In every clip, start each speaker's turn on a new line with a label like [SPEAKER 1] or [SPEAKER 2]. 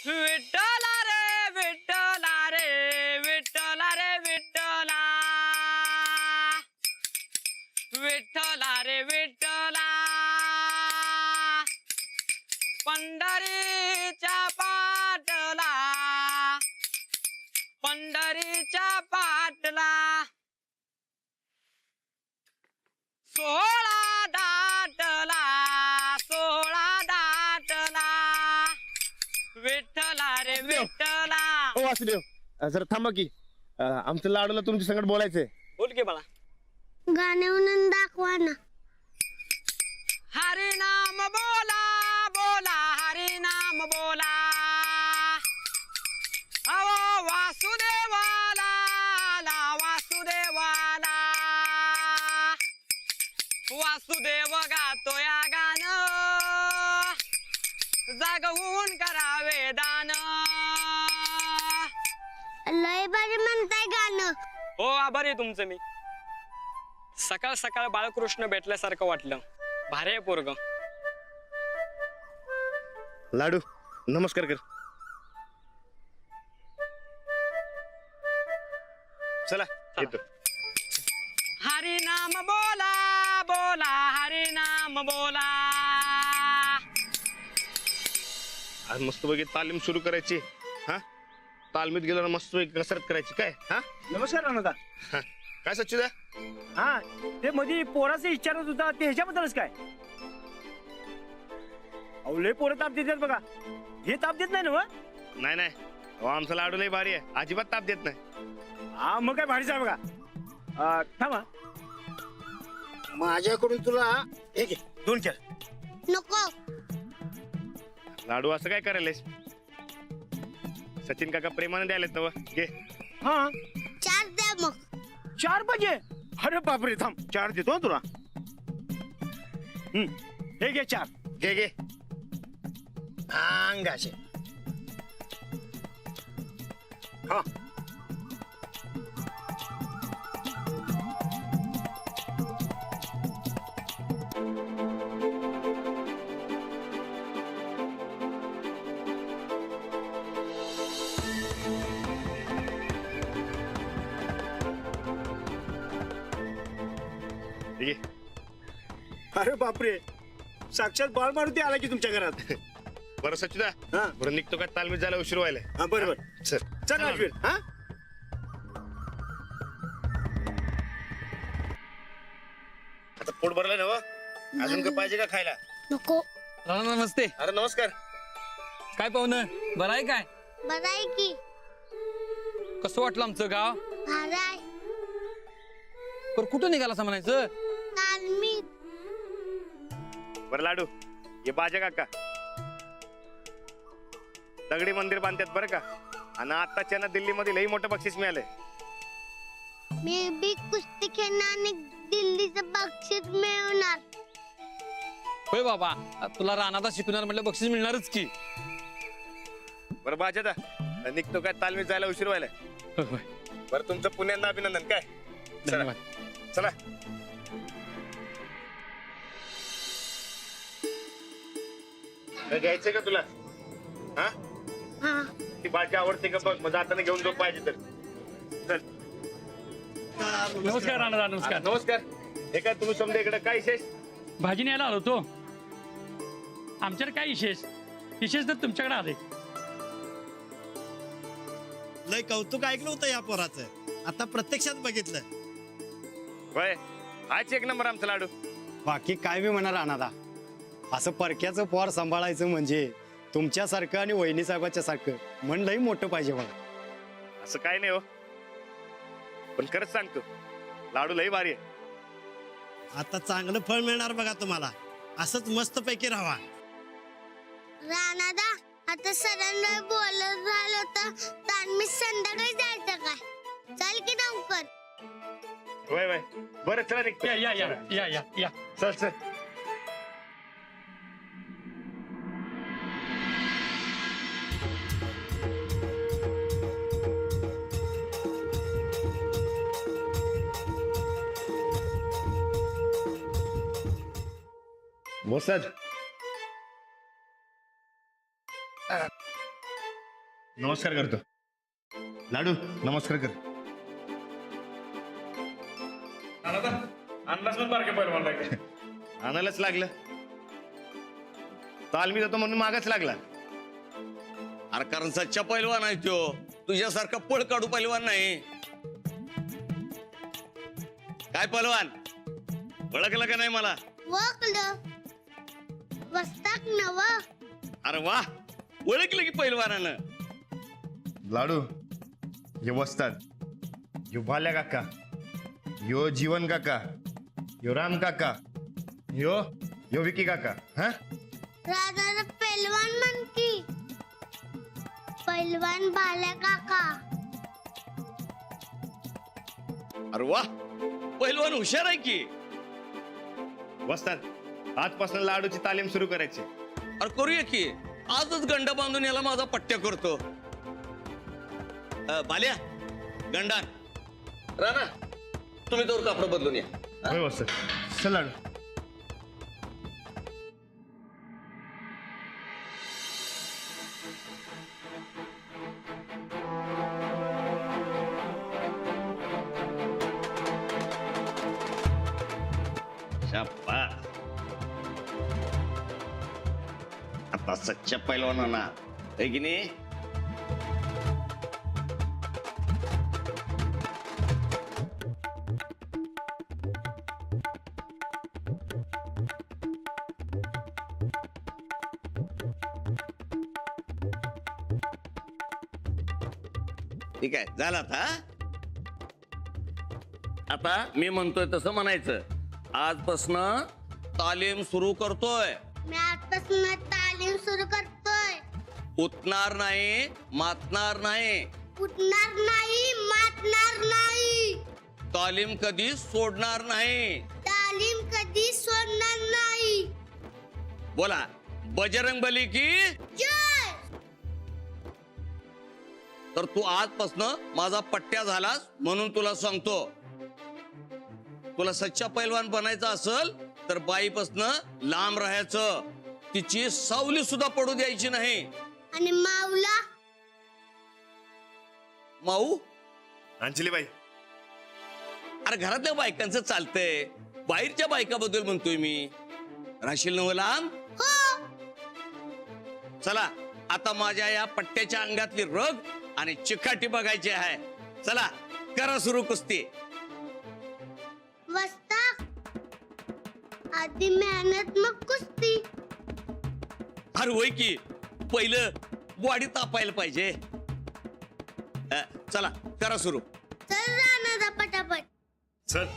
[SPEAKER 1] विठ्ठला रे विठ्ठला रे विठ्ठला रे विठ्ठला विठ्ठला रे विठ्ठला पंढरीच्या पाटला पंढरीच्या पाटला सोहळा दाटला विठ्ठला रे विठ्ठला.
[SPEAKER 2] हो वासुदेव, जरा थांबा की आमचं लाडूला तुमच्या संगत बोलायचंय.
[SPEAKER 1] बोल की बाळा.
[SPEAKER 3] गाणे म्हणून दाखवा ना.
[SPEAKER 1] हरी नाम बोला बोला हरी नाम बोला अहो वासुदेवाला आला वासुदेवाला वासुदेव गातो या गाणं जागवून करावे दान.
[SPEAKER 3] लय भारी म्हणताय गाणं.
[SPEAKER 1] हो आभार आहे तुमचं. मी सकाळ सकाळ बाळकृष्ण भेटल्यासारखं वाटलं. भारी आहे पोरग.
[SPEAKER 2] लाडू नमस्कार कर. चला येतो.
[SPEAKER 1] हरी नाम बोला बोला हरी नाम बोला.
[SPEAKER 2] आज मस्त पैकी तालीम सुरू करायची. हा तालमीत गेलो ना मस्त पैकी कसरत करायची. काय हा
[SPEAKER 4] नमस्कार अनंता.
[SPEAKER 2] हा. काय सच्चुदा?
[SPEAKER 4] हा ते मध्ये पोराचं विचारत होता ते ह्याच्याबद्दलच काय. अहो लय पोरं ताप देतात बघा. हे ताप देत नाही ना.
[SPEAKER 2] नाही नाही अहो, आमचा लाडू लय भारी आहे. अजिबात ताप देत नाही.
[SPEAKER 4] हा मग काय भारीच आहे बघा. थांबा माझ्याकडून तुला हे घे 2-4.
[SPEAKER 3] नको.
[SPEAKER 2] लाडू असं काय करायलास? सचिन काका प्रेमाने द्यायला तव घे.
[SPEAKER 4] हा
[SPEAKER 3] 4 द्या मग.
[SPEAKER 4] 4 पाहिजे. अरे बापरे थांब 4 देतो तुला. हे घे 4.
[SPEAKER 2] घे घे.
[SPEAKER 4] अंगाचे. हा
[SPEAKER 2] घे.
[SPEAKER 4] अरे बापरे साक्षात बाळ मारुती आला की तुमच्या घरात.
[SPEAKER 2] बरं सच्चुदा
[SPEAKER 4] हा
[SPEAKER 2] बरं निघतो का? तालमीत जायला उशीर व्हायला.
[SPEAKER 4] हा बरोबर.
[SPEAKER 2] चल
[SPEAKER 4] चल राजवीर. हा
[SPEAKER 2] आता पोट भरलं ना व? अजून काय पाहिजे का खायला?
[SPEAKER 3] नको.
[SPEAKER 1] नमस्ते.
[SPEAKER 2] अरे नमस्कार.
[SPEAKER 1] काय पाहुणं बरं आहे काय?
[SPEAKER 3] बरं आहे की.
[SPEAKER 1] कसं वाटलं आमचं गाव?
[SPEAKER 3] भारी आहे.
[SPEAKER 1] पण कुठं निघाला असं म्हणायचं?
[SPEAKER 3] तालमीत.
[SPEAKER 2] बरं लाडू ये बाजा काका दगडी मंदिर बांधतात बरं का. आणि आताच्या ना दिल्लीमध्ये लई मोठं बक्षीस मिळालंय.
[SPEAKER 3] मी बी कुस्ती खेळणार आणि दिल्लीचं बक्षीस मिळवणार.
[SPEAKER 1] होय बाबा तुला रानात शिकवणार म्हटलं बक्षीस मिळणारच की.
[SPEAKER 2] बरं बाजा दा निघतो काय? तालमीत जायला उशीर व्हायला.
[SPEAKER 1] होय
[SPEAKER 2] बरं तुमचं पुण्यांदा अभिनंदन. काय
[SPEAKER 1] धन्यवाद.
[SPEAKER 2] चला. काय घ्यायचंय का तुला? हा
[SPEAKER 3] हा
[SPEAKER 2] ती भाजी आवडते का बघ. मग जाताना घेऊन जाऊ पाहिजे तर. चल.
[SPEAKER 5] नमस्कार राणा नमस्कार.
[SPEAKER 2] नमस्कार. हे काय तुम्ही समजा इकडे काय विशेष?
[SPEAKER 5] भाजी न्यायला आलो होतो. आमच्याकडे काय विशेष विशेष तर तुमच्याकडे आले.
[SPEAKER 6] लय कौतुक ऐकलं होतं या पोराचं. आता प्रत्यक्षात बघितलं.
[SPEAKER 2] होय हाच एक नंबर आमचा लाडू.
[SPEAKER 7] बाकी काय बी म्हणा राणादा. असं परक्याचं पोर सांभाळायचं म्हणजे तुमच्यासारखं आणि वहिनी साहेबाच्या सारखं मन लई मोठं पाहिजे बघा.
[SPEAKER 2] असं काय नाही हो. पण खरंच सांगतो लाडू लई भारी आहे.
[SPEAKER 6] आता चांगलं फळ मिळणार बघा तुम्हाला. असंच मस्त पैकी राहा.
[SPEAKER 3] राणादा आता सरांना बोलत झालं तर तालमीत संध्याकाळी जायचं काय? चल की लवकर.
[SPEAKER 2] होय होय बरं चला निघतो.
[SPEAKER 5] या या या या या या.
[SPEAKER 2] चल चल. मोसद नमस्कार करतो. लाडू नमस्कार कर. आणायलाच लागलं. तालमी जातो म्हणून मागाच लागला.
[SPEAKER 8] अरे कारण सच्चा पैलवान आहे तो, तुझ्यासारखा पळ काढू पैलवान नाही. काय पैलवान, ओळखलं का नाही मला?
[SPEAKER 3] ओळखलं. वस्ताक नव.
[SPEAKER 8] अरे वा, ओळखलं की पैलवानानं.
[SPEAKER 2] लाडू हे वसतात, यो भाल्या काका, यो जीवन काका, यो राम काका, यो विकी काका. हा
[SPEAKER 3] राधाला पैलवान म्हण की. पैलवान भाल्या काका.
[SPEAKER 8] अरे वा, पैलवान हुशार आहे की.
[SPEAKER 2] वसतात आजपासून लाडूची तालीम सुरू करायची.
[SPEAKER 8] अरे करूया की, आजच गंडा बांधून याला माझा पट्ट्या करतो. बाल्या, गंडान राणा, तुम्ही तोवर कापड बदलून या.
[SPEAKER 2] होय वसतात. चल लाडू.
[SPEAKER 8] शाबास. आता सच्चा पैलवानाना है की नाही? ठीक आहे, झाला आता. आता मी म्हणतोय तसं म्हणायचं. आजपासनं तालीम सुरू करतोय.
[SPEAKER 3] मी आजपासून तालीम सुरू करतोय.
[SPEAKER 8] उठणार नाही, मातणार नाही.
[SPEAKER 3] उठणार नाही, मातणार नाही.
[SPEAKER 8] तालीम कधी सोडणार नाही.
[SPEAKER 3] तालीम कधी सोडणार नाही.
[SPEAKER 8] बोला, बजरंग बली की.
[SPEAKER 3] जय.
[SPEAKER 8] तर तू आजपासनं माझा पट्ट्या झालास म्हणून तुला सांगतो, तुला सच्चा पैलवान बनायचं असेल तर बाईपासनं लांब राहायचं. तिची सावली सुद्धा पडू द्यायची नाही.
[SPEAKER 3] आणि माऊला.
[SPEAKER 8] माऊ,
[SPEAKER 2] अंजलीबाई,
[SPEAKER 8] अरे घरातल्या बायकांचं चालतंय, बाहेरच्या बायकाबद्दल म्हणतोय मी. राशील नव लांब.
[SPEAKER 3] हो.
[SPEAKER 8] चला, आता माझ्या या पट्ट्याच्या अंगातली रग आणि चिकाटी बघायची आहे. चला, करा सुरू कुस्ती.
[SPEAKER 3] वस्ताक. आधी मेहनत मग कुस्ती.
[SPEAKER 8] अरे होय की, पहिलं बॉडी तापायला पाहिजे. चला, करा सुरू.
[SPEAKER 3] चल राणा पटापट.
[SPEAKER 2] चल.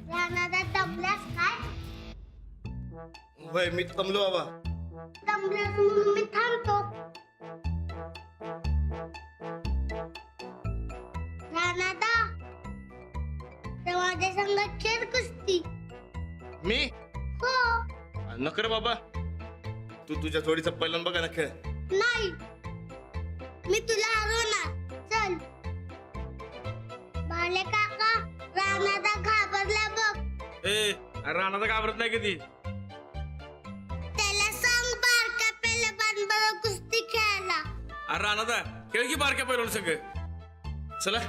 [SPEAKER 3] राणादा दमल्यास काय?
[SPEAKER 2] होय मी तमलो बाबा.
[SPEAKER 3] दमल्यास म्हणून मी थांबतो. राणादा, तर माझ्या संग खेळ कुस्ती.
[SPEAKER 2] मी
[SPEAKER 3] हो.
[SPEAKER 2] नको रे बाबा, तू तुझ्या थोडीचा पहिल्यांदा बघा ना खेळ.
[SPEAKER 3] नाही, मी तुला हरवणार. चल. भाले काका, राणादा घाबरला बघ.
[SPEAKER 4] राणादा घाबरत नाही कधी.
[SPEAKER 3] त्याला सांग बारक्या पैलवान कुस्ती खेळायला.
[SPEAKER 4] अरे राणादा खेळ की बारक्या पैलवान सगळं. चला.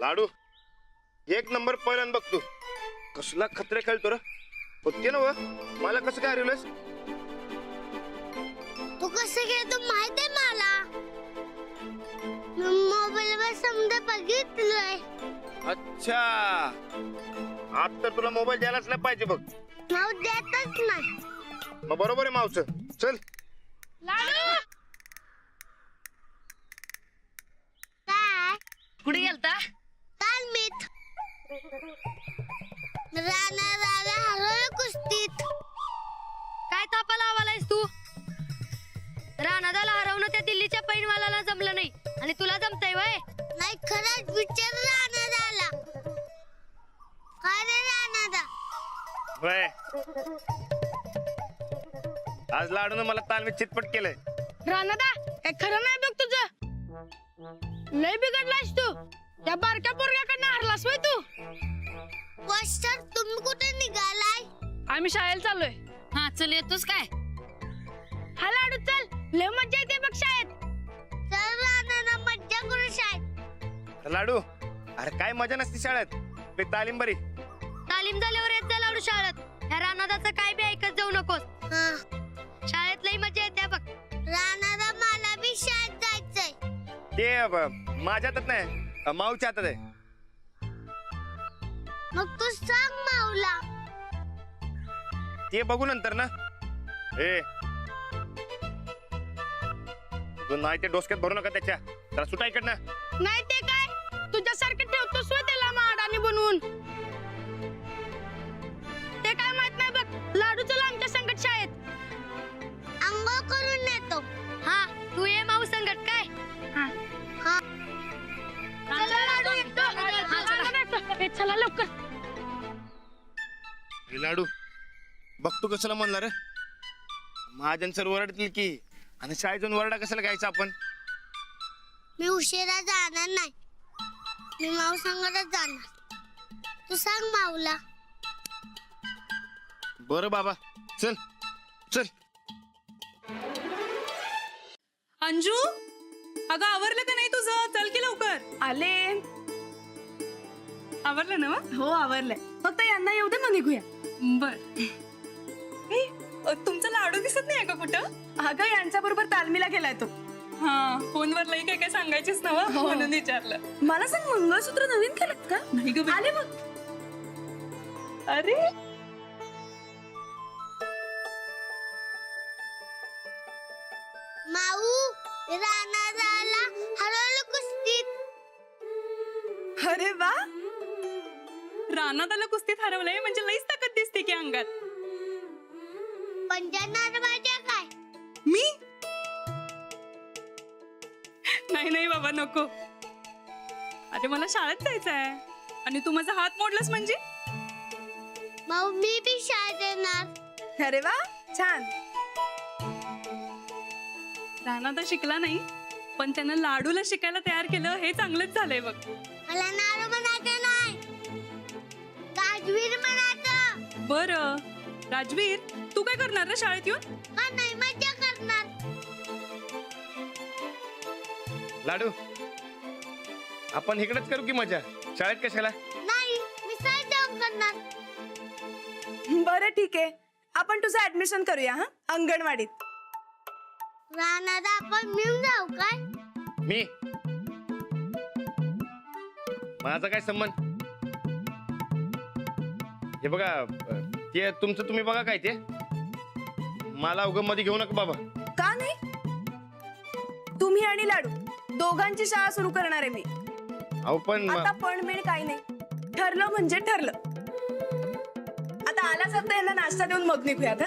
[SPEAKER 2] लाडू एक नंबर पहिल्यान बघ तू कसला खत्रे खेळतो रे होते ना व? मला कसं काय हरवलंस
[SPEAKER 3] तू कसं खेळतो माहित आहे मला मोबाईल वर समजा बघितलंय.
[SPEAKER 2] अच्छा आता तर तुला मोबाईल द्यायलाच नाही पाहिजे बघ.
[SPEAKER 3] नाव देतच नाही.
[SPEAKER 2] मग बरोबर आहे मावचं. चल
[SPEAKER 3] काय
[SPEAKER 9] कुठे गेलता?
[SPEAKER 3] तालमीत राणा हरवलं कुस्तीत.
[SPEAKER 9] काय तापा लावालायस तू? राणादाला हरवणं त्या दिल्लीच्या पैनवालाला जमलं नाही आणि तुला जमतंय वय?
[SPEAKER 3] नाही खरंच विचार राणा काय रे राणा
[SPEAKER 2] वय आज लाडून मला तालमीत चितपट केलंय.
[SPEAKER 9] राणादा काय खरं नाही बघ तुझं. लय बिघडलायस तू. त्या बारक्या पोरग्याकडनं हरलास वय तू?
[SPEAKER 3] मास्टर तुम्ही कुठे निघालाय?
[SPEAKER 9] आम्ही शाळेला चाललोय. हा चल येतोस काय? हा लाडू चल लय मज्जा येते बघ शाळेत.
[SPEAKER 3] चल राणा मज्जा करू शाळेत.
[SPEAKER 2] लाडू अरे काय मजा नसती शाळेत आपली तालीम बरी.
[SPEAKER 9] तालीम झाल्यावर येत जा लाडू शाळेत. ह्या राणादाचं काय बी ऐकत जाऊ नकोस. शाळेत लय मजा येते बघ.
[SPEAKER 3] राणा मला बी शाळेत जायचंय.
[SPEAKER 2] ते माझ्या हातात नाही माऊच्या हातात आहे.
[SPEAKER 3] मग तू सांग माऊला.
[SPEAKER 2] ते बघू नंतर ना. ए तू नाही ते डोसक्यात भरू नका त्याच्या. त्याला सुटा इकडनं.
[SPEAKER 9] नाही ते काय तुझ्यासारखं ठेवतोस वय त्याला माडाने बनवून. ते काय माहित नाही बघ. लाडू चल आमच्या संगत शाळेत.
[SPEAKER 3] अंघोळ करून येतो.
[SPEAKER 9] हा तू ये माऊ संगत काय?
[SPEAKER 3] हा.
[SPEAKER 9] चला लाडू येतो. चला लवकर.
[SPEAKER 2] हे लाडू बघ तू कशाला म्हणला रे. महाजन सर ओरडतील की आणि शाळेत जाऊन ओरडा कशाला घ्यायचा आपण.
[SPEAKER 3] मी उशिरा जाणार नाही. मी माऊ संगतच जाणार. तू सांग माऊला.
[SPEAKER 2] बरं बाबा चल चल.
[SPEAKER 10] अंजू अगं आवरलं का नाही तुझं? चल की लवकर.
[SPEAKER 11] आले.
[SPEAKER 10] आवरलं ना?
[SPEAKER 11] हो आवरलंय. फक्त यांना येऊ दे मग निघूया.
[SPEAKER 10] बर. तुमचा लाडू दिसत नाही का कुठं?
[SPEAKER 11] अगं यांच्या बरोबर तालमीला गेलाय तो.
[SPEAKER 10] हा फोनवर लई काय काय सांगायचीच ना व? म्हणून विचारलं.
[SPEAKER 11] मला सांग मंगळसूत्र नवीन केलं का?
[SPEAKER 10] नाही ग
[SPEAKER 11] आले मग.
[SPEAKER 10] अरे
[SPEAKER 3] माऊ राणा हरवलं कुस्तीत.
[SPEAKER 11] अरे वा.
[SPEAKER 10] रानादाला कुस्तीत हरवलंय म्हणजे लईच ताकद दिसते की अंगात.
[SPEAKER 3] पंजाणार माझ्या काय?
[SPEAKER 10] मी नाही नाही बाबा नको. अरे मला शाळेत जायचं आहे आणि तू माझा हात मोडलास म्हणजे?
[SPEAKER 3] माऊ मी बी शाळेत येणार.
[SPEAKER 11] अरे वा छान.
[SPEAKER 10] रानादा शिकला नाही पण त्यानं लाडूला शिकायला तयार केलं हे चांगलंच झालंय बघ.
[SPEAKER 3] मला नारू म्हणायचं नाही. राजवीर म्हणायचं.
[SPEAKER 10] बरं राजवीर तू काय करणार रे शाळेत येऊन?
[SPEAKER 3] का नाही मजा करणार.
[SPEAKER 2] लाडू आपण इकडेच करू की मजा. शाळेत कशाला?
[SPEAKER 3] नाही मी शाळेत जाऊन करणार.
[SPEAKER 11] बरं ठीक आहे. आपण तुझं ऍडमिशन करूया हा अंगणवाडीत.
[SPEAKER 3] राणादा आपण मिळून जाऊ काय?
[SPEAKER 2] मी माझा काय संबंध? हे बघा ते तुमचं तुम्ही बघा काय ते. मला उगम मध्ये घेऊ नका बाबा.
[SPEAKER 11] का नाही? तुम्ही आणि लाडू दोघांची शाळा सुरू करणार आहे मी.
[SPEAKER 2] अहो पण
[SPEAKER 11] आता पण मेळ काही नाही. ठरलं म्हणजे ठरलं. आता आलाच आता यांना नाश्ता देऊन मग निघूयात.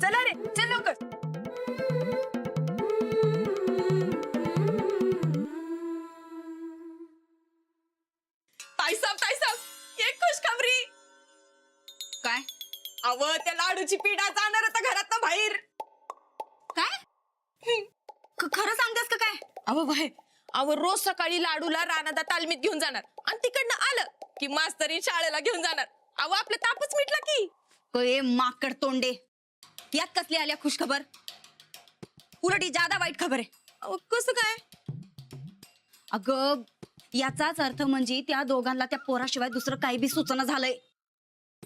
[SPEAKER 11] चला रे चल लवकर.
[SPEAKER 10] ताईसाब एक खुशखबरी.
[SPEAKER 11] काय? अव त्या लाडूची पिढा जाणार आता घरात बाहेर.
[SPEAKER 10] काय
[SPEAKER 11] खरं सांगतेस का काय? अव बाय अव रोज सकाळी लाडूला रानादा तालमीत घेऊन जाणार आणि तिकडनं आलं की मास्तरी शाळेला घेऊन जाणार. अव आपला तापच मिटला की.
[SPEAKER 9] माकड तोंडे यात कसली आल्या खुशखबर? उलटी जादा वाईट खबर आहे.
[SPEAKER 11] अव कसं काय?
[SPEAKER 9] अगं
[SPEAKER 12] याचाच अर्थ म्हणजे त्या दोघांना त्या पोराशिवाय दुसरं काही बी सुचना झालंय.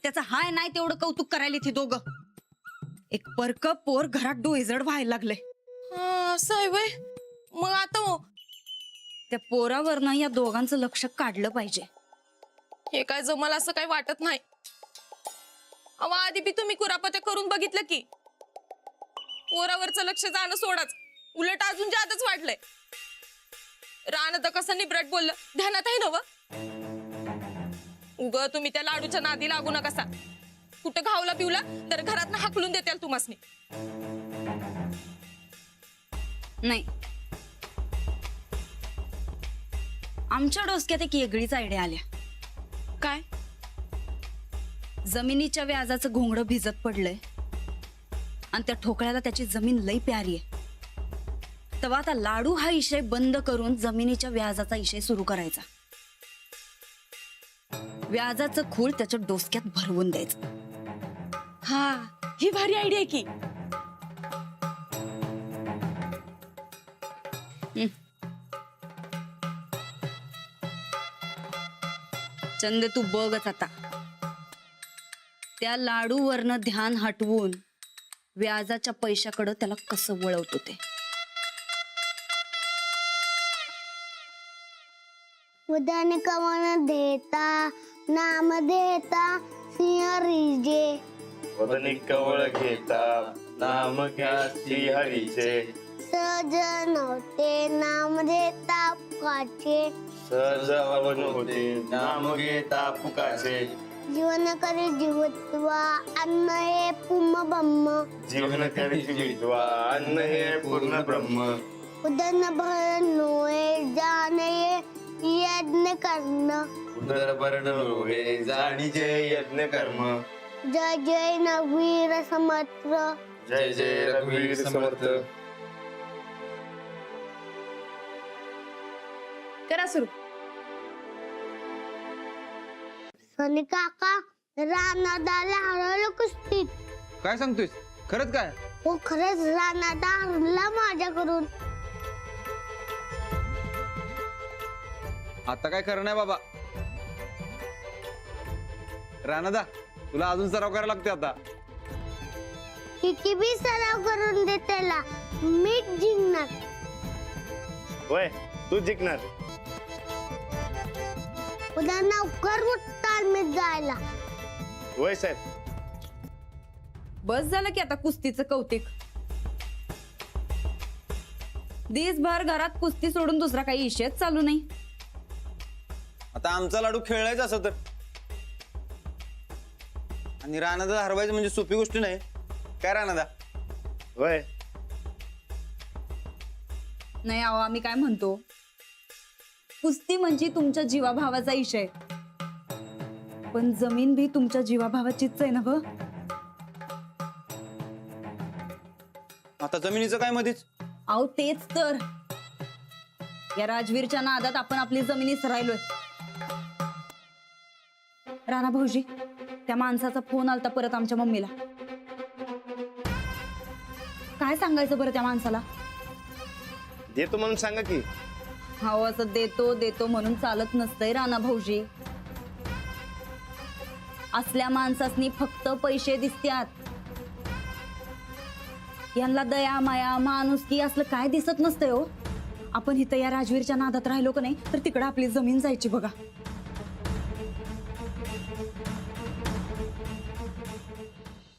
[SPEAKER 12] त्याचं हाय नाही तेवढं कौतुक करायला ती दोघं. एक परक पोर घरात डोईजड व्हायला लागले.
[SPEAKER 11] असं आहे व्हय. मग आता हो,
[SPEAKER 12] त्या पोरावरनं या दोघांचं लक्ष काढलं पाहिजे.
[SPEAKER 11] हे काय जमल असं काही वाटत नाही. अहो आधी बी तुम्ही कुरापत्या करून बघितलं की पोरावरचं लक्ष जाणं सोडाच, उलट अजून जादच वाढलंय. रान तर कसं निब्रट बोललं, ध्यानात आहे नव. उग तुम्ही त्या लाडूच्या नादी लागू नका. कुठं घावला पिवला तर घरात हाकलून देताल तुम्हासनी.
[SPEAKER 12] नाही, आमच्या डोसक्यात एक वेगळीच आयडिया आल्या.
[SPEAKER 11] काय?
[SPEAKER 12] जमिनीच्या व्याजाचं घोंगडं भिजत पडलंय आणि त्या ठोकळ्याला त्याची जमीन लई प्यारी आहे. तेव्हा आता लाडू हा विषय बंद करून जमिनीच्या व्याजाचा विषय सुरू करायचा. व्याजाचं खूळ त्याच्या डोसक्यात भरवून द्यायचं.
[SPEAKER 11] हा, ही भारी आयडिया आहे की.
[SPEAKER 12] चंद तू बघच आता. त्या लाडूवरनं ध्यान हटवून व्याजाच्या पैशाकडं त्याला कसं वळवतो ते.
[SPEAKER 3] उदाने कवन देता नाम देता सिंह रिजे.
[SPEAKER 2] वदनी कवळ घेता नाम घ्या श्री हरीचे.
[SPEAKER 3] सहज नव्हते नाम देता पुकाचे.
[SPEAKER 2] सहज हवन होते नाम घेता पुकाचे.
[SPEAKER 3] जीवन करी जीवत्वा अन्न हे पुम ब्रह्म.
[SPEAKER 2] जीवन करी जीवित्वा अन्न हे पूर्ण ब्रह्म.
[SPEAKER 3] उदन भर नोए जाणे यज्ञ कर्ण.
[SPEAKER 2] उदर भरण लोहे जाणीचे यज्ञ कर्म.
[SPEAKER 3] जय जय नवीर समर्थ.
[SPEAKER 2] जय जय रघुवीर समर्थ.
[SPEAKER 11] करा सुरू.
[SPEAKER 3] सनी काका रानादाला हरवलं कुस्तीत.
[SPEAKER 13] काय सांगतोयस? खरंच काय?
[SPEAKER 3] हो खरंच रानादा हरला माझ्याकडून.
[SPEAKER 13] आता काय खरं नाही बाबा. राणादा, तुला अजून सराव करायला लागते आता.
[SPEAKER 3] किती बी सराव करून दे त्याला, मीच जिंकणार.
[SPEAKER 2] होय, तू जिंकणार.
[SPEAKER 3] उद्या नवकर तालमीत जायला.
[SPEAKER 2] होय साहेब.
[SPEAKER 12] बस झालं की आता कुस्तीचं कौतिक. दिवसभर घरात कुस्ती सोडून दुसरा काही विषयच चालू नाही.
[SPEAKER 13] आता आमचा लाडू खेळायचा असं तर, आणि राणादा हरवायचं म्हणजे सोपी गोष्ट नाही. काय राणादा?
[SPEAKER 2] होय.
[SPEAKER 12] नाही अहो, आम्ही काय म्हणतो, कुस्ती म्हणजे तुमच्या जीवाभावाचा विषय, पण जमीन भी तुमच्या जीवाभावाचीच आहे ना ग.
[SPEAKER 13] आता जमिनीचं काय मध्येच?
[SPEAKER 12] अहो तेच तर, या राजवीरच्या नादात आपण आपली जमिनीच राहिलोय. राणा भाऊजी, त्या माणसाचा फोन आलता परत आमच्या मम्मीला. काय सांगायचं बरं त्या माणसाला?
[SPEAKER 2] देतो म्हणून सांगा की.
[SPEAKER 12] हो, असं देतो देतो म्हणून चालत नसतंय राणा भाऊजी. असल्या माणसासनी फक्त पैसे दिसतात. यांना दया माया माणुसकी असलं काय दिसत नसतंय हो. आपण इथं या राजवीरच्या नादात राहिलो का नाही तर तिकडं आपली जमीन जायची बघा.